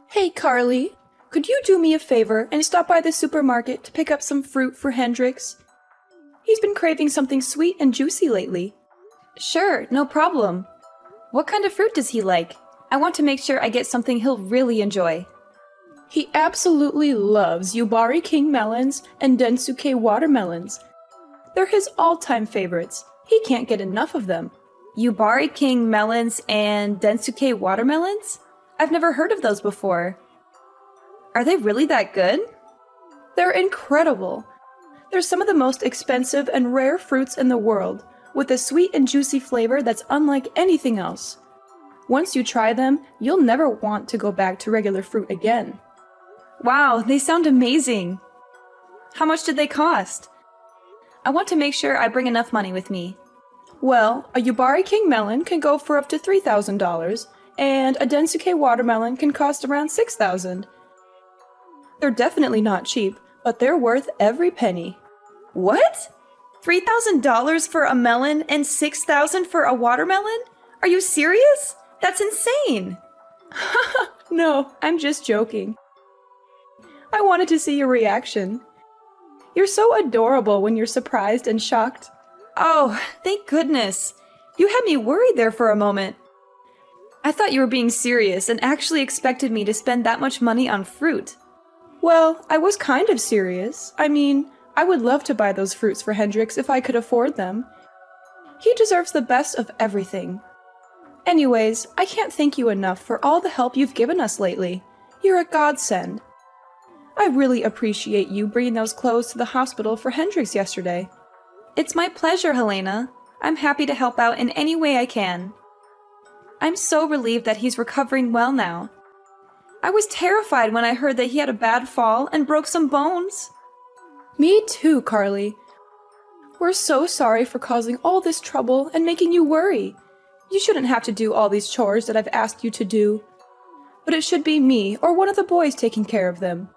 Hey, Carly, could you do me a favor and stop by the supermarket to pick up some fruit for Hendrix? He's been craving something sweet and juicy lately. Sure, no problem. What kind of fruit does he like? I want to make sure I get something he'll really enjoy. He absolutely loves Yubari King melons and Densuke watermelons. They're his all-time favorites. He can't get enough of them. Yubari King melons and Densuke watermelons? I've never heard of those before. Are they really that good? They're incredible. They're some of the most expensive and rare fruits in the world, with a sweet and juicy flavor that's unlike anything else. Once you try them, you'll never want to go back to regular fruit again. Wow, they sound amazing. How much did they cost? I want to make sure I bring enough money with me. Well, a Yubari King melon can go for up to $3,000, and a Densuke watermelon can cost around $6,000. They're definitely not cheap, but they're worth every penny. What? $3,000 for a melon and $6,000 for a watermelon? Are you serious? That's insane! No, I'm just joking. I wanted to see your reaction. You're so adorable when you're surprised and shocked. Oh, thank goodness. You had me worried there for a moment. I thought you were being serious and actually expected me to spend that much money on fruit. Well, I was kind of serious. I mean, I would love to buy those fruits for Hendrix if I could afford them. He deserves the best of everything. Anyways, I can't thank you enough for all the help you've given us lately. You're a godsend. I really appreciate you bringing those clothes to the hospital for Hendrix yesterday. It's my pleasure, Helena. I'm happy to help out in any way I can. I'm so relieved that he's recovering well now. I was terrified when I heard that he had a bad fall and broke some bones. Me too, Carly. We're so sorry for causing all this trouble and making you worry. You shouldn't have to do all these chores that I've asked you to do. But it should be me or one of the boys taking care of them.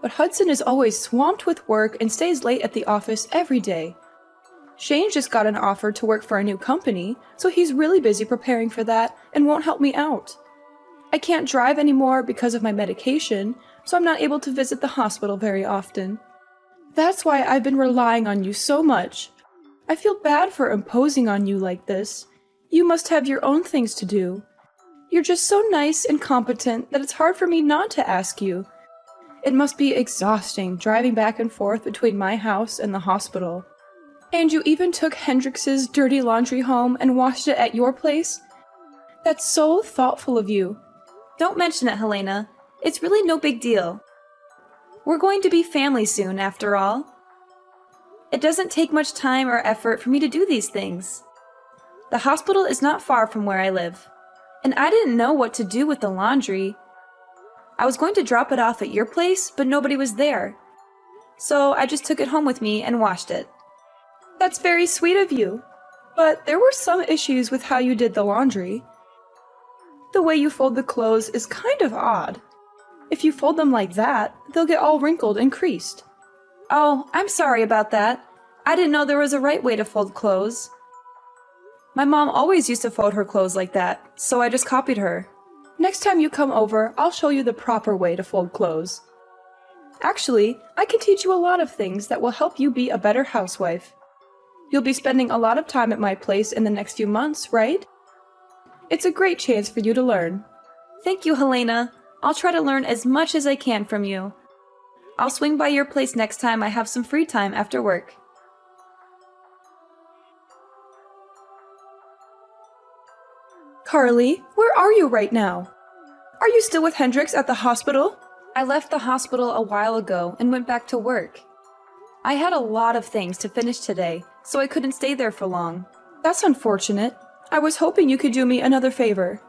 But Hudson is always swamped with work and stays late at the office every day. Shane just got an offer to work for a new company, so he's really busy preparing for that and won't help me out. I can't drive anymore because of my medication, so I'm not able to visit the hospital very often. That's why I've been relying on you so much. I feel bad for imposing on you like this. You must have your own things to do. You're just so nice and competent that it's hard for me not to ask you. It must be exhausting driving back and forth between my house and the hospital. And you even took Hendrix's dirty laundry home and washed it at your place? That's so thoughtful of you. Don't mention it, Helena. It's really no big deal. We're going to be family soon, after all. It doesn't take much time or effort for me to do these things. The hospital is not far from where I live, and I didn't know what to do with the laundry. I was going to drop it off at your place, but nobody was there. So I just took it home with me and washed it. That's very sweet of you, but there were some issues with how you did the laundry. The way you fold the clothes is kind of odd. If you fold them like that, they'll get all wrinkled and creased. Oh, I'm sorry about that. I didn't know there was a right way to fold clothes. My mom always used to fold her clothes like that, so I just copied her. Next time you come over, I'll show you the proper way to fold clothes. Actually, I can teach you a lot of things that will help you be a better housewife. You'll be spending a lot of time at my place in the next few months, right? It's a great chance for you to learn. Thank you, Helena. I'll try to learn as much as I can from you. I'll swing by your place next time I have some free time after work. Carly, where are you right now? Are you still with Hendrix at the hospital? I left the hospital a while ago and went back to work. I had a lot of things to finish today, so I couldn't stay there for long. That's unfortunate. I was hoping you could do me another favor.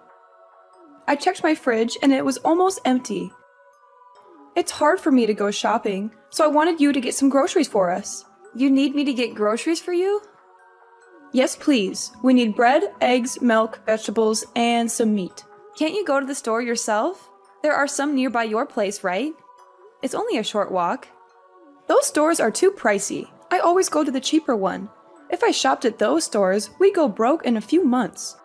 I checked my fridge and it was almost empty. It's hard for me to go shopping, so I wanted you to get some groceries for us. You need me to get groceries for you? Yes, please. We need bread, eggs, milk, vegetables, and some meat. Can't you go to the store yourself? There are some nearby your place, right? It's only a short walk. Those stores are too pricey. I always go to the cheaper one. If I shopped at those stores, we'd go broke in a few months.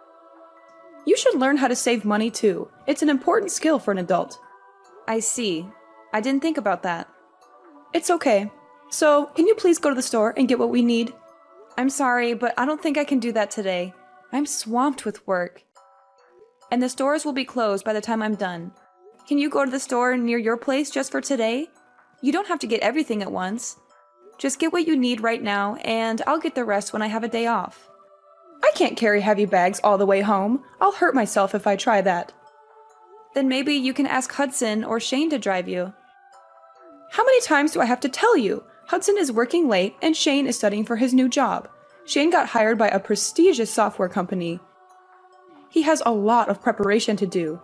You should learn how to save money too. It's an important skill for an adult. I see. I didn't think about that. It's okay. So, can you please go to the store and get what we need? I'm sorry, but I don't think I can do that today. I'm swamped with work. And the stores will be closed by the time I'm done. Can you go to the store near your place just for today? You don't have to get everything at once. Just get what you need right now, and I'll get the rest when I have a day off. I can't carry heavy bags all the way home. I'll hurt myself if I try that. Then maybe you can ask Hudson or Shane to drive you. How many times do I have to tell you? Hudson is working late and Shane is studying for his new job. Shane got hired by a prestigious software company. He has a lot of preparation to do.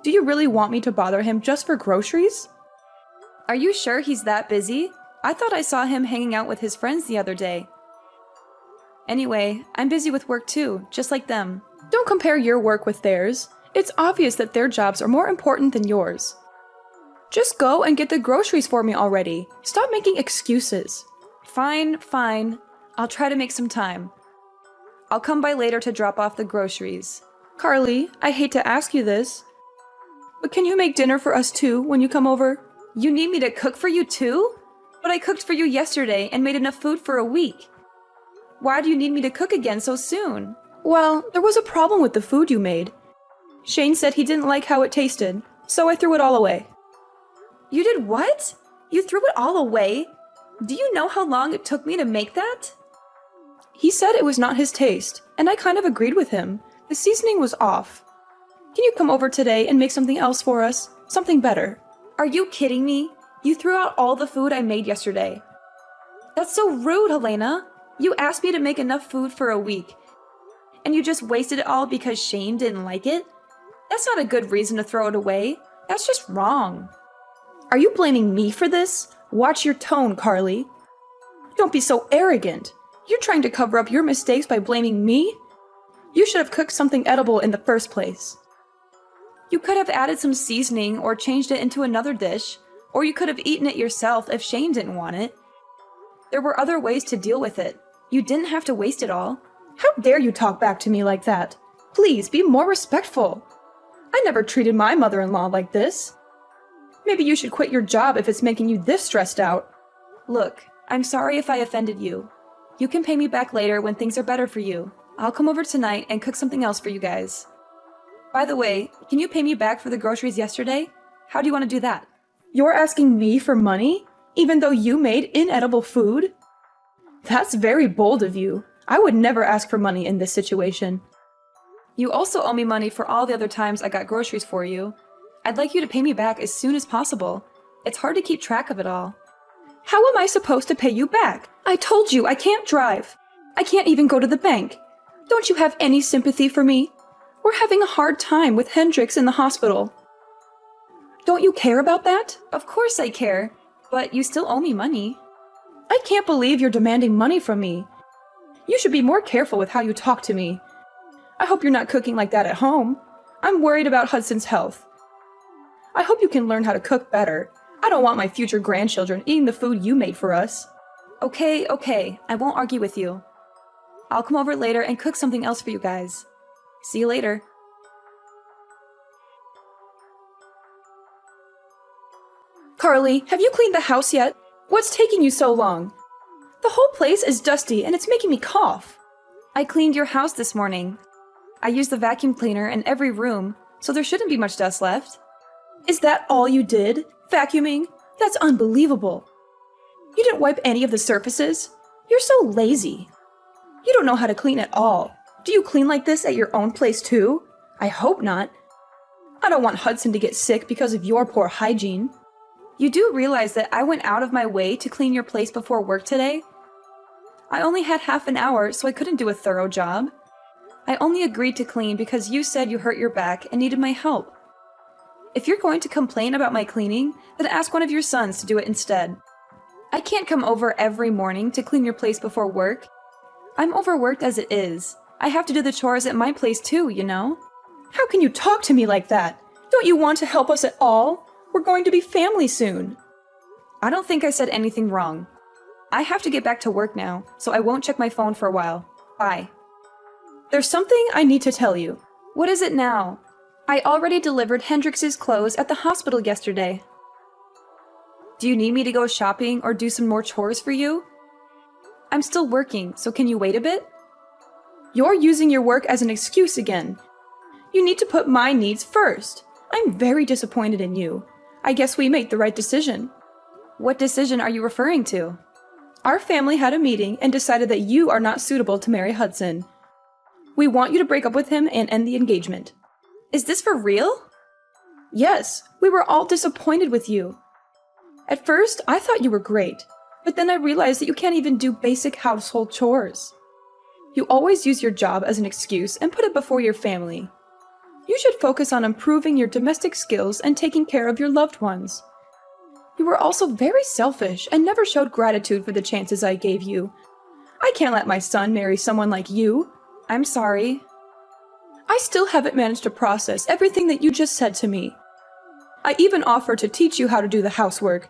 Do you really want me to bother him just for groceries? Are you sure he's that busy? I thought I saw him hanging out with his friends the other day. Anyway, I'm busy with work too, just like them. Don't compare your work with theirs. It's obvious that their jobs are more important than yours. Just go and get the groceries for me already. Stop making excuses. Fine, fine. I'll try to make some time. I'll come by later to drop off the groceries. Carly, I hate to ask you this, but can you make dinner for us too when you come over? You need me to cook for you too? But I cooked for you yesterday and made enough food for a week. Why do you need me to cook again so soon? Well, there was a problem with the food you made. Shane said he didn't like how it tasted, so I threw it all away. You did what? You threw it all away? Do you know how long it took me to make that? He said it was not his taste, and I kind of agreed with him. The seasoning was off. Can you come over today and make something else for us? Something better. Are you kidding me? You threw out all the food I made yesterday. That's so rude, Helena. You asked me to make enough food for a week, and you just wasted it all because Shane didn't like it? That's not a good reason to throw it away. That's just wrong. Are you blaming me for this? Watch your tone, Carly. Don't be so arrogant. You're trying to cover up your mistakes by blaming me? You should have cooked something edible in the first place. You could have added some seasoning or changed it into another dish, or you could have eaten it yourself if Shane didn't want it. There were other ways to deal with it. You didn't have to waste it all. How dare you talk back to me like that? Please, be more respectful. I never treated my mother-in-law like this. Maybe you should quit your job if it's making you this stressed out. Look, I'm sorry if I offended you. You can pay me back later when things are better for you. I'll come over tonight and cook something else for you guys. By the way, can you pay me back for the groceries yesterday? How do you want to do that? You're asking me for money, even though you made inedible food? That's very bold of you. I would never ask for money in this situation. You also owe me money for all the other times I got groceries for you. I'd like you to pay me back as soon as possible. It's hard to keep track of it all. How am I supposed to pay you back? I told you I can't drive. I can't even go to the bank. Don't you have any sympathy for me? We're having a hard time with Hendrix in the hospital. Don't you care about that? Of course I care, but you still owe me money. I can't believe you're demanding money from me. You should be more careful with how you talk to me. I hope you're not cooking like that at home. I'm worried about Hudson's health. I hope you can learn how to cook better. I don't want my future grandchildren eating the food you made for us. Okay, I won't argue with you. I'll come over later and cook something else for you guys. See you later. Carly, have you cleaned the house yet? What's taking you so long? The whole place is dusty and it's making me cough. I cleaned your house this morning. I used the vacuum cleaner in every room, so there shouldn't be much dust left. Is that all you did? Vacuuming? That's unbelievable. You didn't wipe any of the surfaces? You're so lazy. You don't know how to clean at all. Do you clean like this at your own place too? I hope not. I don't want Hudson to get sick because of your poor hygiene. You do realize that I went out of my way to clean your place before work today? I only had half an hour, so I couldn't do a thorough job. I only agreed to clean because you said you hurt your back and needed my help. If you're going to complain about my cleaning, then ask one of your sons to do it instead. I can't come over every morning to clean your place before work. I'm overworked as it is. I have to do the chores at my place too, you know? How can you talk to me like that? Don't you want to help us at all? We're going to be family soon. I don't think I said anything wrong. I have to get back to work now, so I won't check my phone for a while. Bye. There's something I need to tell you. What is it now? I already delivered Hendrix's clothes at the hospital yesterday. Do you need me to go shopping or do some more chores for you? I'm still working, so can you wait a bit? You're using your work as an excuse again. You need to put my needs first. I'm very disappointed in you. I guess we made the right decision. What decision are you referring to? Our family had a meeting and decided that you are not suitable to marry Hudson. We want you to break up with him and end the engagement. Is this for real? Yes, we were all disappointed with you. At first, I thought you were great, but then I realized that you can't even do basic household chores. You always use your job as an excuse and put it before your family. You should focus on improving your domestic skills and taking care of your loved ones. You were also very selfish and never showed gratitude for the chances I gave you. I can't let my son marry someone like you. I'm sorry. I still haven't managed to process everything that you just said to me. I even offered to teach you how to do the housework.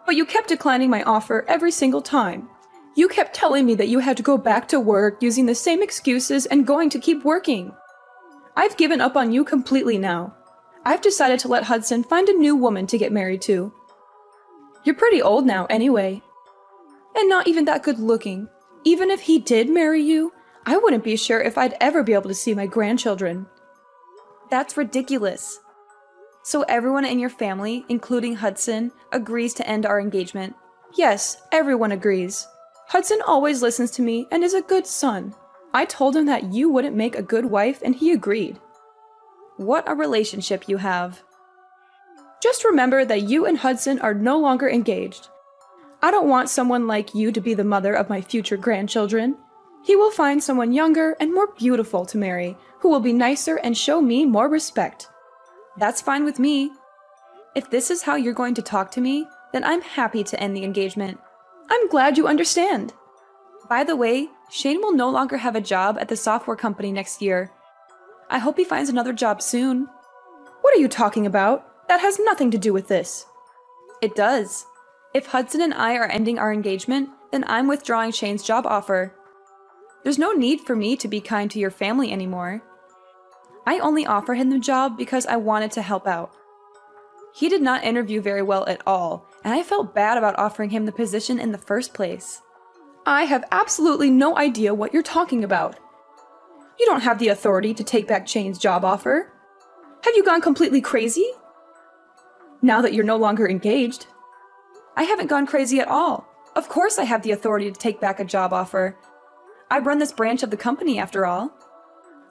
But you kept declining my offer every single time. You kept telling me that you had to go back to work using the same excuses and going to keep working. I've given up on you completely now. I've decided to let Hudson find a new woman to get married to. You're pretty old now anyway. And not even that good looking. Even if he did marry you, I wouldn't be sure if I'd ever be able to see my grandchildren. That's ridiculous. So everyone in your family, including Hudson, agrees to end our engagement? Yes, everyone agrees. Hudson always listens to me and is a good son. I told him that you wouldn't make a good wife and he agreed. What a relationship you have. Just remember that you and Hudson are no longer engaged. I don't want someone like you to be the mother of my future grandchildren. He will find someone younger and more beautiful to marry, who will be nicer and show me more respect. That's fine with me. If this is how you're going to talk to me, then I'm happy to end the engagement. I'm glad you understand. By the way, Shane will no longer have a job at the software company next year. I hope he finds another job soon. What are you talking about? That has nothing to do with this. It does. If Hudson and I are ending our engagement, then I'm withdrawing Shane's job offer. There's no need for me to be kind to your family anymore. I only offered him the job because I wanted to help out. He did not interview very well at all, and I felt bad about offering him the position in the first place. I have absolutely no idea what you're talking about. You don't have the authority to take back Shane's job offer. Have you gone completely crazy? Now that you're no longer engaged. I haven't gone crazy at all. Of course I have the authority to take back a job offer. I run this branch of the company after all.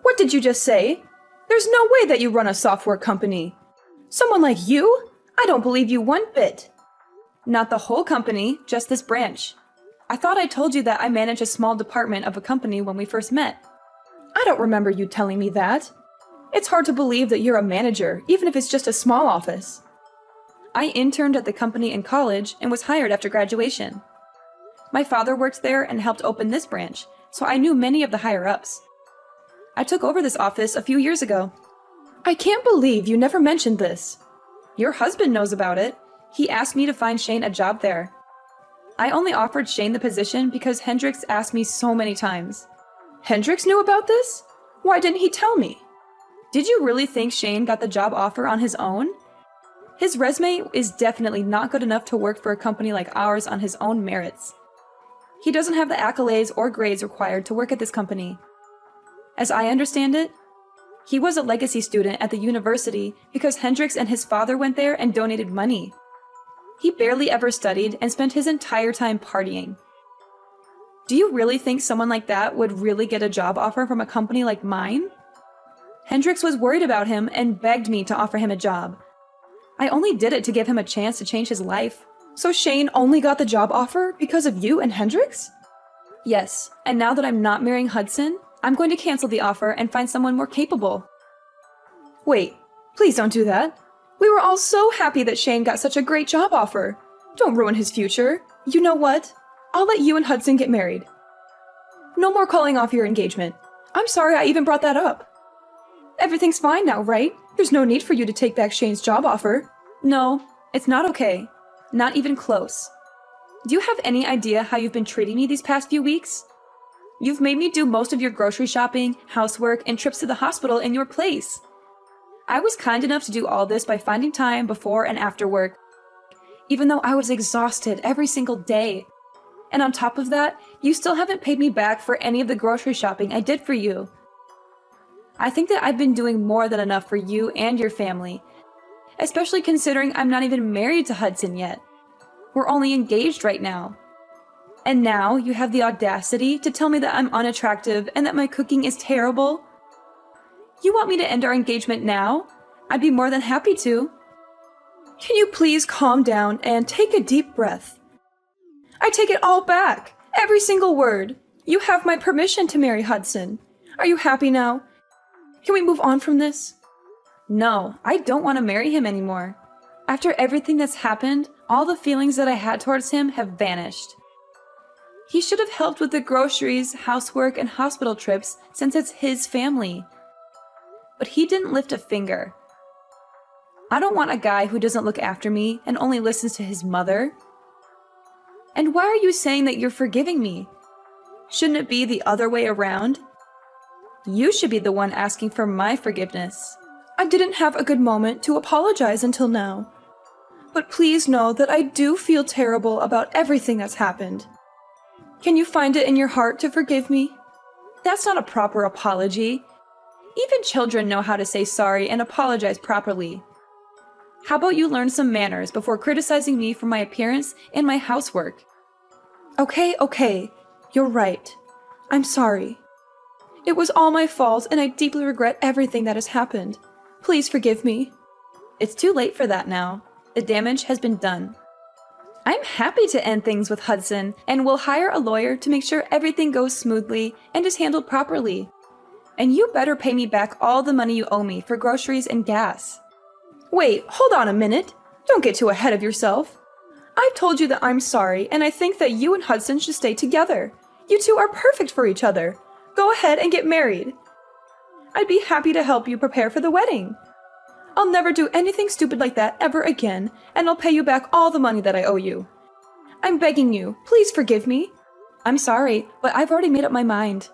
What did you just say? There's no way that you run a software company. Someone like you? I don't believe you one bit. Not the whole company, just this branch. I thought I told you that I manage a small department of a company when we first met. I don't remember you telling me that. It's hard to believe that you're a manager, even if it's just a small office. I interned at the company in college and was hired after graduation. My father worked there and helped open this branch, so I knew many of the higher-ups. I took over this office a few years ago. I can't believe you never mentioned this. Your husband knows about it. He asked me to find Shane a job there. I only offered Shane the position because Hendrix asked me so many times. Hendrix knew about this? Why didn't he tell me? Did you really think Shane got the job offer on his own? His resume is definitely not good enough to work for a company like ours on his own merits. He doesn't have the accolades or grades required to work at this company. As I understand it, he was a legacy student at the university because Hendrix and his father went there and donated money. He barely ever studied and spent his entire time partying. Do you really think someone like that would really get a job offer from a company like mine? Hendrix was worried about him and begged me to offer him a job. I only did it to give him a chance to change his life. So Shane only got the job offer because of you and Hendrix? Yes, and now that I'm not marrying Hudson, I'm going to cancel the offer and find someone more capable. Wait, please don't do that. We were all so happy that Shane got such a great job offer. Don't ruin his future. You know what? I'll let you and Hudson get married. No more calling off your engagement. I'm sorry I even brought that up. Everything's fine now, right? There's no need for you to take back Shane's job offer. No, it's not okay. Not even close. Do you have any idea how you've been treating me these past few weeks? You've made me do most of your grocery shopping, housework, and trips to the hospital in your place. I was kind enough to do all this by finding time before and after work, even though I was exhausted every single day. And on top of that, you still haven't paid me back for any of the grocery shopping I did for you. I think that I've been doing more than enough for you and your family, especially considering I'm not even married to Hudson yet. We're only engaged right now. And now you have the audacity to tell me that I'm unattractive and that my cooking is terrible? You want me to end our engagement now? I'd be more than happy to. Can you please calm down and take a deep breath? I take it all back, every single word. You have my permission to marry Hudson. Are you happy now? Can we move on from this? No, I don't want to marry him anymore. After everything that's happened, all the feelings that I had towards him have vanished. He should have helped with the groceries, housework, and hospital trips since it's his family. But he didn't lift a finger. I don't want a guy who doesn't look after me and only listens to his mother. And why are you saying that you're forgiving me? Shouldn't it be the other way around? You should be the one asking for my forgiveness. I didn't have a good moment to apologize until now. But please know that I do feel terrible about everything that's happened. Can you find it in your heart to forgive me? That's not a proper apology. Even children know how to say sorry and apologize properly. How about you learn some manners before criticizing me for my appearance and my housework? Okay. You're right. I'm sorry. It was all my fault, and I deeply regret everything that has happened. Please forgive me. It's too late for that now. The damage has been done. I'm happy to end things with Hudson, and will hire a lawyer to make sure everything goes smoothly and is handled properly. And you better pay me back all the money you owe me for groceries and gas. Wait, hold on a minute. Don't get too ahead of yourself. I've told you that I'm sorry, and I think that you and Hudson should stay together. You two are perfect for each other. Go ahead and get married. I'd be happy to help you prepare for the wedding. I'll never do anything stupid like that ever again, and I'll pay you back all the money that I owe you. I'm begging you, please forgive me. I'm sorry, but I've already made up my mind.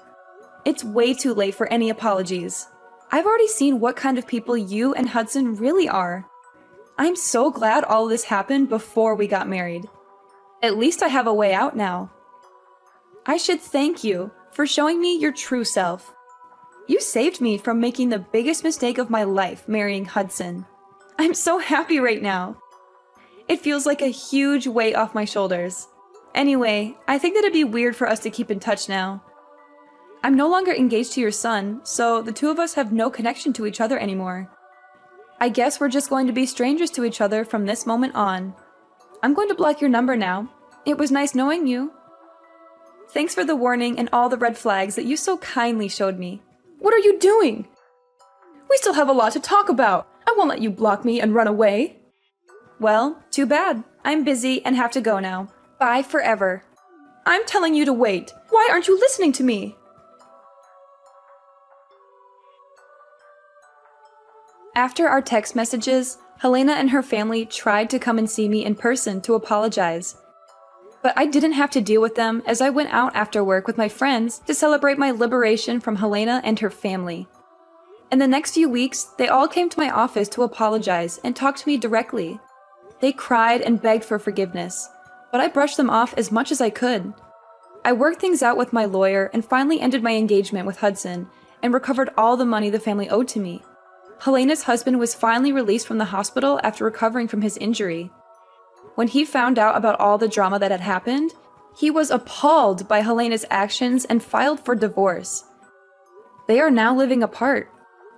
It's way too late for any apologies. I've already seen what kind of people you and Hudson really are. I'm so glad all of this happened before we got married. At least I have a way out now. I should thank you for showing me your true self. You saved me from making the biggest mistake of my life, marrying Hudson. I'm so happy right now. It feels like a huge weight off my shoulders. Anyway, I think that it'd be weird for us to keep in touch now. I'm no longer engaged to your son, so the two of us have no connection to each other anymore. I guess we're just going to be strangers to each other from this moment on. I'm going to block your number now. It was nice knowing you. Thanks for the warning and all the red flags that you so kindly showed me. What are you doing? We still have a lot to talk about. I won't let you block me and run away. Well, too bad. I'm busy and have to go now. Bye forever. I'm telling you to wait. Why aren't you listening to me? After our text messages, Helena and her family tried to come and see me in person to apologize. But I didn't have to deal with them as I went out after work with my friends to celebrate my liberation from Helena and her family. In the next few weeks, they all came to my office to apologize and talk to me directly. They cried and begged for forgiveness, but I brushed them off as much as I could. I worked things out with my lawyer and finally ended my engagement with Hudson and recovered all the money the family owed to me. Helena's husband was finally released from the hospital after recovering from his injury. When he found out about all the drama that had happened, he was appalled by Helena's actions and filed for divorce. They are now living apart.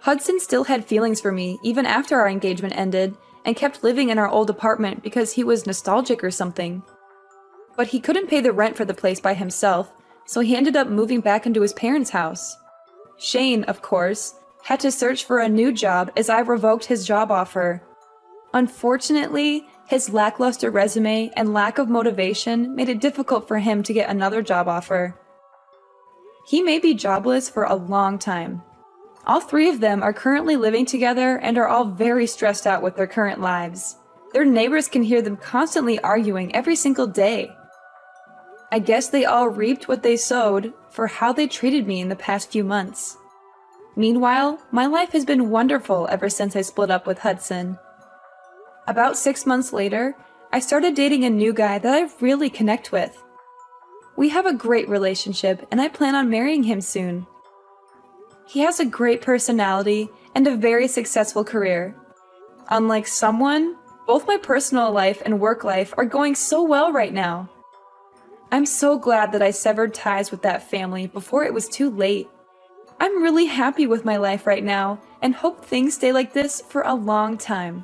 Hudson still had feelings for me even after our engagement ended and kept living in our old apartment because he was nostalgic or something. But he couldn't pay the rent for the place by himself, so he ended up moving back into his parents' house. Shane, of course, had to search for a new job as I revoked his job offer. Unfortunately, his lackluster resume and lack of motivation made it difficult for him to get another job offer. He may be jobless for a long time. All three of them are currently living together and are all very stressed out with their current lives. Their neighbors can hear them constantly arguing every single day. I guess they all reaped what they sowed for how they treated me in the past few months. Meanwhile, my life has been wonderful ever since I split up with Hudson. About 6 months later, I started dating a new guy that I really connect with. We have a great relationship, and I plan on marrying him soon. He has a great personality and a very successful career. Unlike someone, both my personal life and work life are going so well right now. I'm so glad that I severed ties with that family before it was too late. I'm really happy with my life right now and hope things stay like this for a long time.